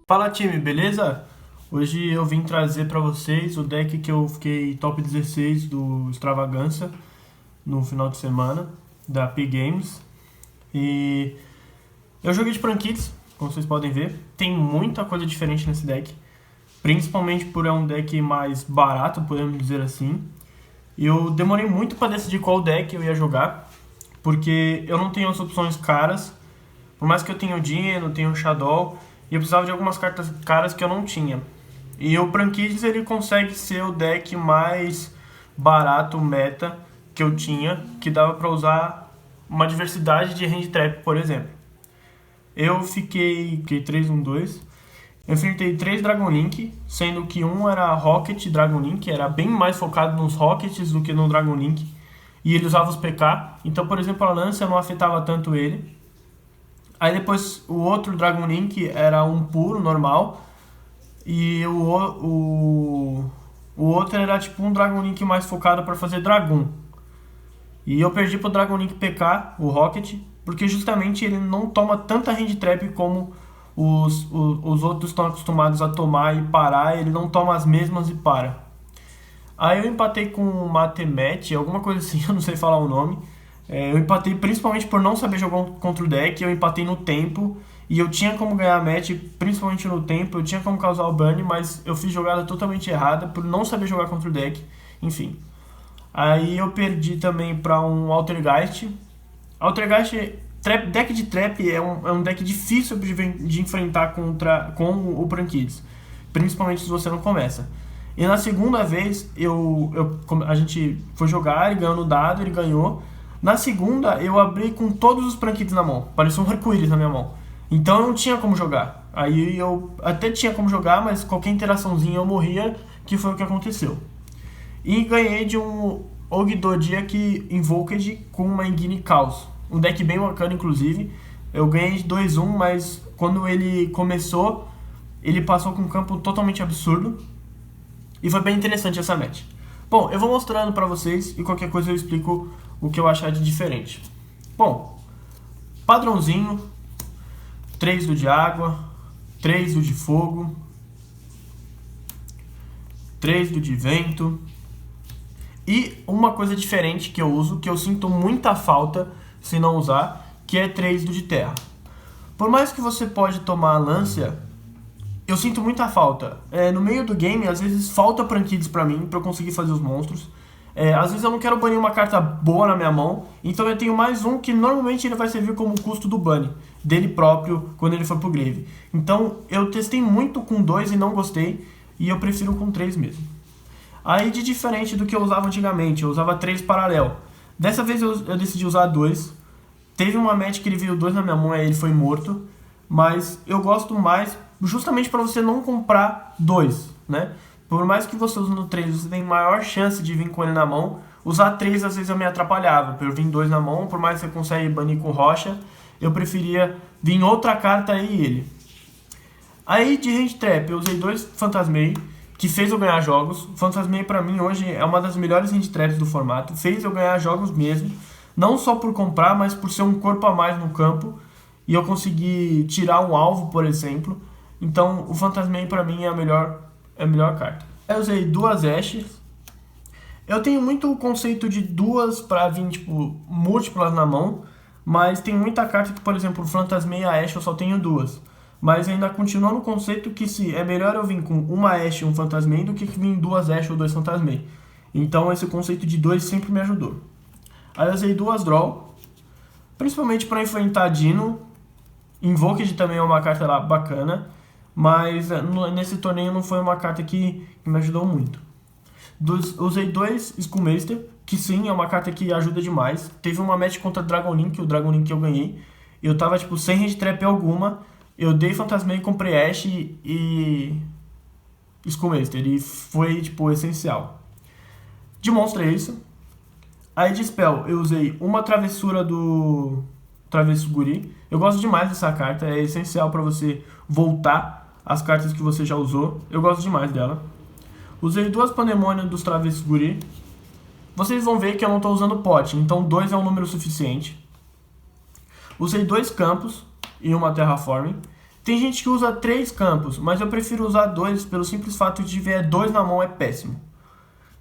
Fala time, beleza? Hoje eu vim trazer pra vocês o deck que eu fiquei top 16 do Extravagança no final de semana da P Games. E eu joguei de Prankids, como vocês podem ver. Tem muita coisa diferente nesse deck, principalmente por é um deck mais barato, podemos dizer assim. E eu demorei muito pra decidir qual deck eu ia jogar, porque eu não tenho as opções caras. Por mais que eu tenha o Dino, tenha o Shadow, e eu precisava de algumas cartas caras que eu não tinha. E o Prankids ele consegue ser o deck mais barato meta que eu tinha, que dava pra usar uma diversidade de hand trap, por exemplo. Eu fiquei 3-1-2. Eu enfrentei 3 Dragon Link, sendo que um era Rocket Dragon Link, era bem mais focado nos Rockets do que no Dragon Link. E ele usava os PK, então por exemplo a lança não afetava tanto ele. Aí depois o outro Dragon Link era um puro, normal. E o outro era tipo um Dragon Link mais focado para fazer Dragon. E eu perdi pro Dragon Link PK, o Rocket, porque justamente ele não toma tanta hand trap como os outros estão acostumados a tomar e parar. Ele não toma as mesmas e para. Aí eu empatei com o Matemet, alguma coisa assim, eu não sei falar o nome. Eu empatei principalmente por não saber jogar contra o deck, eu empatei no tempo. E eu tinha como ganhar a match, principalmente no tempo, eu tinha como causar o ban, mas eu fiz jogada totalmente errada por não saber jogar contra o deck. Enfim. Aí eu perdi também para um Altergeist. Altergeist, deck de trap é um deck difícil de enfrentar com o Prankids. Principalmente se você não começa. E na segunda vez, a gente foi jogar, ele ganhou no dado, ele ganhou. Na segunda, eu abri com todos os Prankids na mão. Parecia um arco-íris na minha mão. Então eu não tinha como jogar. Aí eu até tinha como jogar, mas qualquer interaçãozinha eu morria, que foi o que aconteceu. E ganhei de um Ogdoadiak Invoked com uma Engine Chaos. Um deck bem bacana, inclusive. Eu ganhei de 2-1, mas quando ele começou, ele passou com um campo totalmente absurdo. E foi bem interessante essa match. Bom, eu vou mostrando pra vocês e qualquer coisa eu explico o que eu achar de diferente. Bom, padrãozinho, 3 do de água, 3 do de fogo, 3 do de vento. E uma coisa diferente que eu uso, que eu sinto muita falta se não usar, que é 3 do de terra. Por mais que você pode tomar a Lancia, eu sinto muita falta. No meio do game, às vezes falta Prankids pra mim, pra eu conseguir fazer os monstros. Às vezes eu não quero banir uma carta boa na minha mão, então eu tenho mais um que normalmente ele vai servir como custo do ban dele próprio quando ele for pro grave. Então eu testei muito com 2 e não gostei, e eu prefiro com 3 mesmo. Aí de diferente do que eu usava antigamente, eu usava 3 paralelo. Dessa vez eu decidi usar 2. Teve uma match que ele veio 2 na minha mão, aí ele foi morto. Mas eu gosto mais justamente para você não comprar 2, né? Por mais que você use no 3, você tem maior chance de vir com ele na mão. Usar 3 às vezes eu me atrapalhava, por eu vir 2 na mão, por mais que você consegue banir com rocha, eu preferia vir outra carta e ele. Aí de hand trap eu usei 2 Phantasmei, que fez eu ganhar jogos. O Phantasmei pra mim hoje é uma das melhores hand traps do formato, fez eu ganhar jogos mesmo, não só por comprar, mas por ser um corpo a mais no campo, e eu consegui tirar um alvo, por exemplo. Então o Phantasmei pra mim é a melhor carta. Eu usei 2 Ashes. Eu tenho muito o conceito de 2 pra vir tipo múltiplas na mão, mas tem muita carta que, por exemplo, o Phantasmei e a Ash eu só tenho 2. Mas ainda continua no conceito que se é melhor eu vir com uma Ash e um Phantasmei do que vir 2 Ash ou 2 Phantasmei. Então esse conceito de 2 sempre me ajudou. Aí eu usei 2 Draw, principalmente para enfrentar Dino. Invoked também é uma carta lá bacana, mas nesse torneio não foi uma carta que me ajudou muito. Usei 2 Skullmaster, que sim, é uma carta que ajuda demais. Teve uma match contra Dragon Link, o Dragon Link que eu ganhei. Eu tava tipo sem hand trap alguma. Eu dei Phantasmei, comprei Ash e Skullmaster. E foi tipo essencial. De monstro é isso. Aí de spell eu usei uma travessura do Travesso Guri. Eu gosto demais dessa carta, é essencial pra você voltar as cartas que você já usou. Eu gosto demais dela. Usei 2 Pandemônio dos Travessos Guri. Vocês vão ver que eu não estou usando pote, então 2 é um número suficiente. Usei 2 campos e uma terraforming. Tem gente que usa 3 campos, mas eu prefiro usar 2 pelo simples fato de ver 2 na mão é péssimo.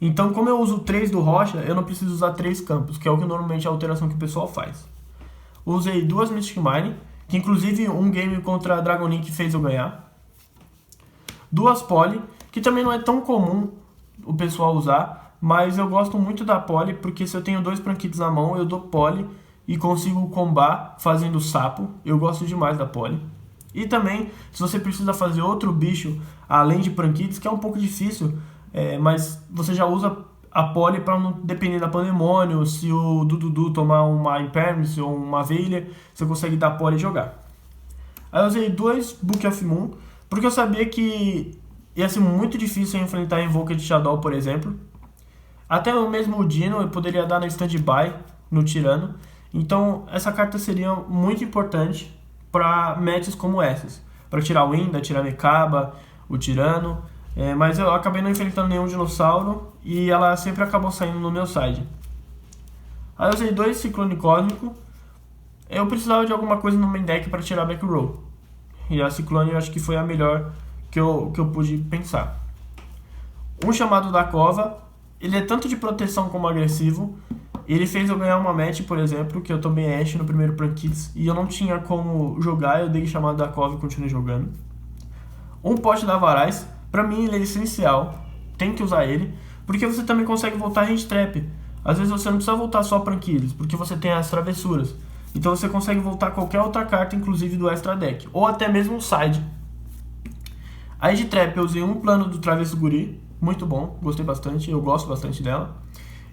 Então, como eu uso 3 do Rocha, eu não preciso usar 3 campos, que é o que normalmente é a alteração que o pessoal faz. Usei 2 Mystic Mine, que inclusive um game contra a Dragon Link fez eu ganhar. 2 Poly, que também não é tão comum o pessoal usar, mas eu gosto muito da Poly, porque se eu tenho 2 Prankids na mão, eu dou Poly e consigo combar fazendo sapo. Eu gosto demais da Poly. E também, se você precisa fazer outro bicho além de Prankids, que é um pouco difícil, mas você já usa a Poly para não depender da Pandemônio. Se o Dudu tomar uma Impermis ou uma Veilha, você consegue dar Poly e jogar. Aí eu usei 2 Book of Moon, porque eu sabia que ia ser muito difícil enfrentar Invoked Shadow, por exemplo. Até mesmo o Dino eu poderia dar no Standby, no Tirano. Então essa carta seria muito importante para matches como essas. Para tirar o Winda, tirar Mekaba, o Tirano. Mas eu acabei não enfrentando nenhum dinossauro e ela sempre acabou saindo no meu side. Aí eu usei 2 Ciclone Cósmico. Eu precisava de alguma coisa no main deck para tirar back row. E a Ciclone eu acho que foi a melhor que eu pude pensar. Um chamado da Cova. Ele é tanto de proteção como agressivo. Ele fez eu ganhar uma match, por exemplo, que eu tomei Ashe no primeiro Prankids e eu não tinha como jogar, eu dei chamado da Cova e continuei jogando. Um pote da Varais, pra mim ele é essencial, tem que usar ele, porque você também consegue voltar Hand Trap. Às vezes você não precisa voltar só Prankids, porque você tem as travessuras. Então você consegue voltar qualquer outra carta, inclusive do extra deck, ou até mesmo um side. A Hand Trap eu usei um plano do Travesso Guri, muito bom, gostei bastante, eu gosto bastante dela.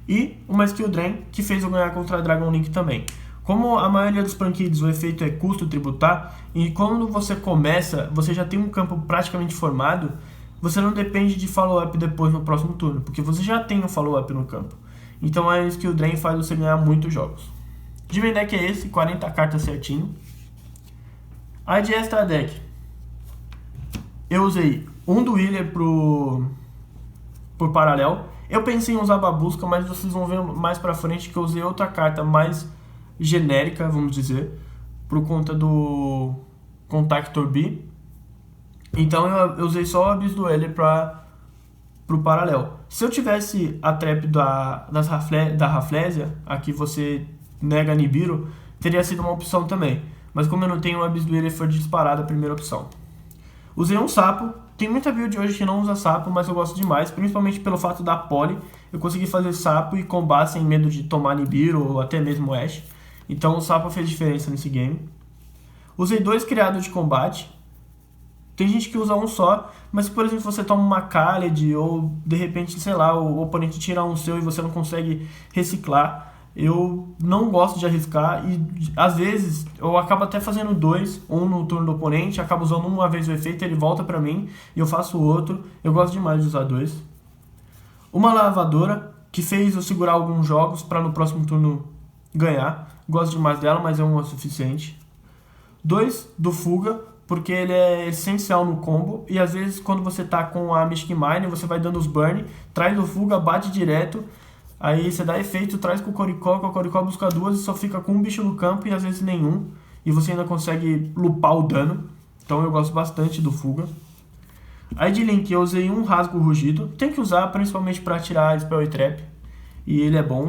E uma Skill Drain, que fez eu ganhar contra a Dragon Link também. Como a maioria dos Prankids o efeito é custo tributar, e quando você começa, você já tem um campo praticamente formado, você não depende de follow-up depois no próximo turno, porque você já tem um follow-up no campo. Então a Skill Drain faz você ganhar muitos jogos. De main deck é esse, 40 cartas certinho. Aí de extra deck, eu usei um do Wheeler por paralelo. Eu pensei em usar Babusca, mas vocês vão ver mais pra frente que eu usei outra carta mais genérica, vamos dizer, por conta do Contactor B. Então eu usei só o Abyss Dueler pro paralelo. Se eu tivesse a trap da Rafflesia, aqui você nega Nibiru, teria sido uma opção também. Mas como eu não tenho o Abyss Dueler, foi disparada a primeira opção. Usei um sapo. Tem muita build hoje que não usa sapo, mas eu gosto demais, principalmente pelo fato da Poly. Eu consegui fazer sapo e combar sem medo de tomar Nibiru ou até mesmo Ashe. Então o sapo fez diferença nesse game. Usei 2 criados de combate. Tem gente que usa um só, mas se por exemplo você toma uma Khaled ou de repente, sei lá, o oponente tira um seu e você não consegue reciclar, eu não gosto de arriscar e às vezes eu acabo até fazendo 2, um no turno do oponente, acabo usando uma vez o efeito, ele volta pra mim e eu faço o outro. Eu gosto demais de usar 2. Uma lavadora, que fez eu segurar alguns jogos pra no próximo turno ganhar. Gosto demais dela, mas é uma suficiente. 2 do Fuga, porque ele é essencial no combo e às vezes quando você tá com a Mystic Mine, você vai dando os burn, traz o Fuga, bate direto. Aí você dá efeito, traz com o Coricó busca 2 e só fica com um bicho no campo e às vezes nenhum. E você ainda consegue lupar o dano. Então eu gosto bastante do Fuga. Aí de Link eu usei um Rasgo Rugido. Tem que usar principalmente para tirar Spell e Trap. E ele é bom.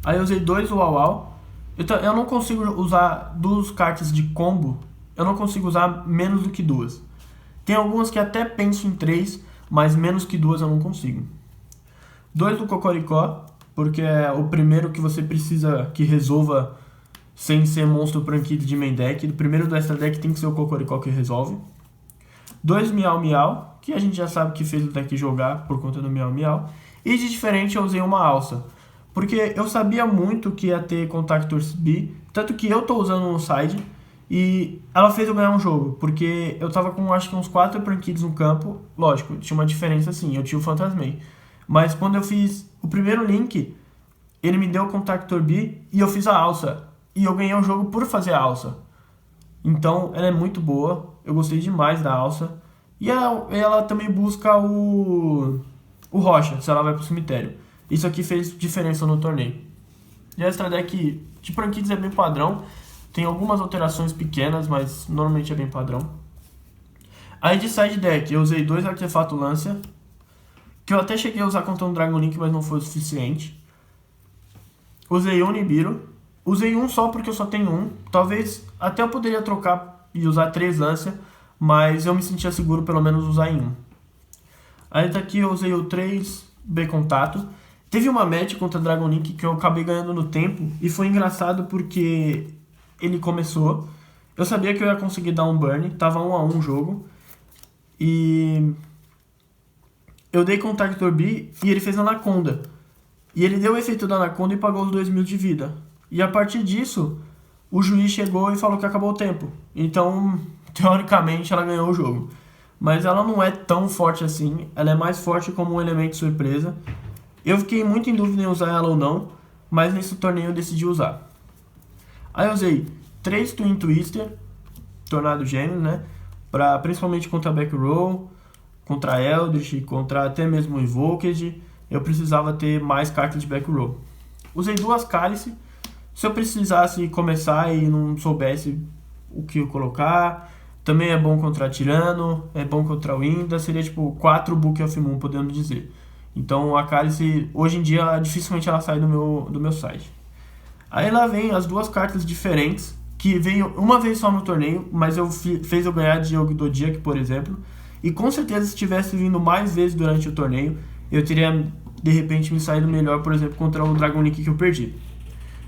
Aí eu usei 2 Uau. Eu não consigo usar 2 cartas de combo. Eu não consigo usar menos do que 2. Tem algumas que até penso em 3, mas menos que 2 eu não consigo. 2 do Cocoricó, porque é o primeiro que você precisa que resolva sem ser monstro Prankid de main deck. O primeiro do extra deck tem que ser o Cocoricó que resolve. 2 Miau Miau, que a gente já sabe que fez o deck jogar por conta do Miau Miau. E de diferente eu usei uma alça, porque eu sabia muito que ia ter Contactors B, tanto que eu tô usando no side, e ela fez eu ganhar um jogo, porque eu tava com acho que uns 4 Prankids no campo. Lógico, tinha uma diferença sim, eu tinha o Phantasmei. Mas quando eu fiz o primeiro link, ele me deu o Contactor B e eu fiz a alça. E eu ganhei o jogo por fazer a alça. Então ela é muito boa, eu gostei demais da alça. E ela também busca o Rocha, se ela vai pro cemitério. Isso aqui fez diferença no torneio. E a extra deck de Prankids é bem padrão. Tem algumas alterações pequenas, mas normalmente é bem padrão. Aí de side deck eu usei 2 Artefato Lancia, que eu até cheguei a usar contra um Dragon Link, mas não foi o suficiente. Usei um Nibiru. Usei um só porque eu só tenho um. Talvez até eu poderia trocar e usar 3 Lancia, mas eu me sentia seguro pelo menos usar em um. Aí daqui eu usei o 3B Contato. Teve uma match contra Dragon Link que eu acabei ganhando no tempo, e foi engraçado porque ele começou. Eu sabia que eu ia conseguir dar um burn, tava 1-1 o jogo. E eu dei com o Targetor B e ele fez Anaconda. E ele deu o efeito da Anaconda e pagou os 2.000 de vida. E a partir disso, o juiz chegou e falou que acabou o tempo. Então, teoricamente, ela ganhou o jogo. Mas ela não é tão forte assim. Ela é mais forte como um elemento surpresa. Eu fiquei muito em dúvida em usar ela ou não, mas nesse torneio eu decidi usar. Aí eu usei 3 Twin Twister, Tornado Gêmeo, né? Principalmente contra Back Row, contra Eldritch, contra até mesmo Invoked. Eu precisava ter mais cartas de Back Row. Usei 2 Cálice. Se eu precisasse começar e não soubesse o que eu colocar, também é bom contra Tirano, é bom contra o Inda, seria tipo 4 Book of Moon, podendo dizer. Então a Cálice, hoje em dia, dificilmente ela sai do meu site. Aí lá vem as 2 cartas diferentes, que veio uma vez só no torneio, mas fez eu ganhar de Yogi Zodiac, por exemplo. E com certeza se tivesse vindo mais vezes durante o torneio, eu teria de repente me saído melhor, por exemplo, contra o Dragon Link que eu perdi.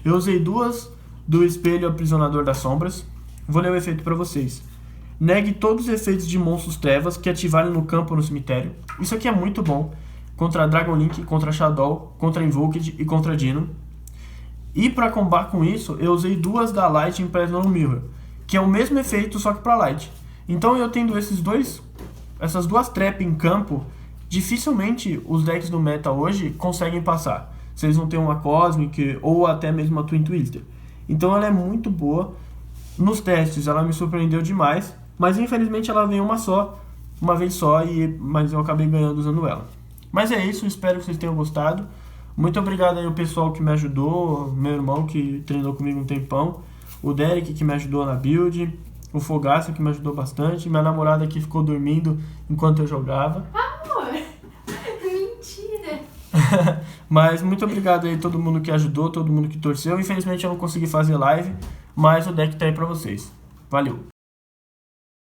Eu usei 2 do Espelho Aprisionador das Sombras. Vou ler o efeito para vocês. Negue todos os efeitos de monstros trevas que ativarem no campo ou no cemitério. Isso aqui é muito bom contra Dragon Link, contra Shadow, contra Invoked e contra Dino. E para combater com isso, eu usei 2 da Light Impressional Mirror, que é o mesmo efeito só que para Light. Então eu tendo essas 2 trap em campo, dificilmente os decks do meta hoje conseguem passar. Vocês vão ter uma Cosmic ou até mesmo uma Twin Twister. Então ela é muito boa. Nos testes ela me surpreendeu demais, mas infelizmente ela veio uma vez só, mas eu acabei ganhando usando ela. Mas é isso, espero que vocês tenham gostado. Muito obrigado aí ao pessoal que me ajudou, meu irmão que treinou comigo um tempão, o Derek que me ajudou na build, o Fogaça que me ajudou bastante, minha namorada que ficou dormindo enquanto eu jogava. Amor, mentira. Mas muito obrigado aí a todo mundo que ajudou, todo mundo que torceu. Infelizmente eu não consegui fazer live, mas o deck tá aí pra vocês. Valeu!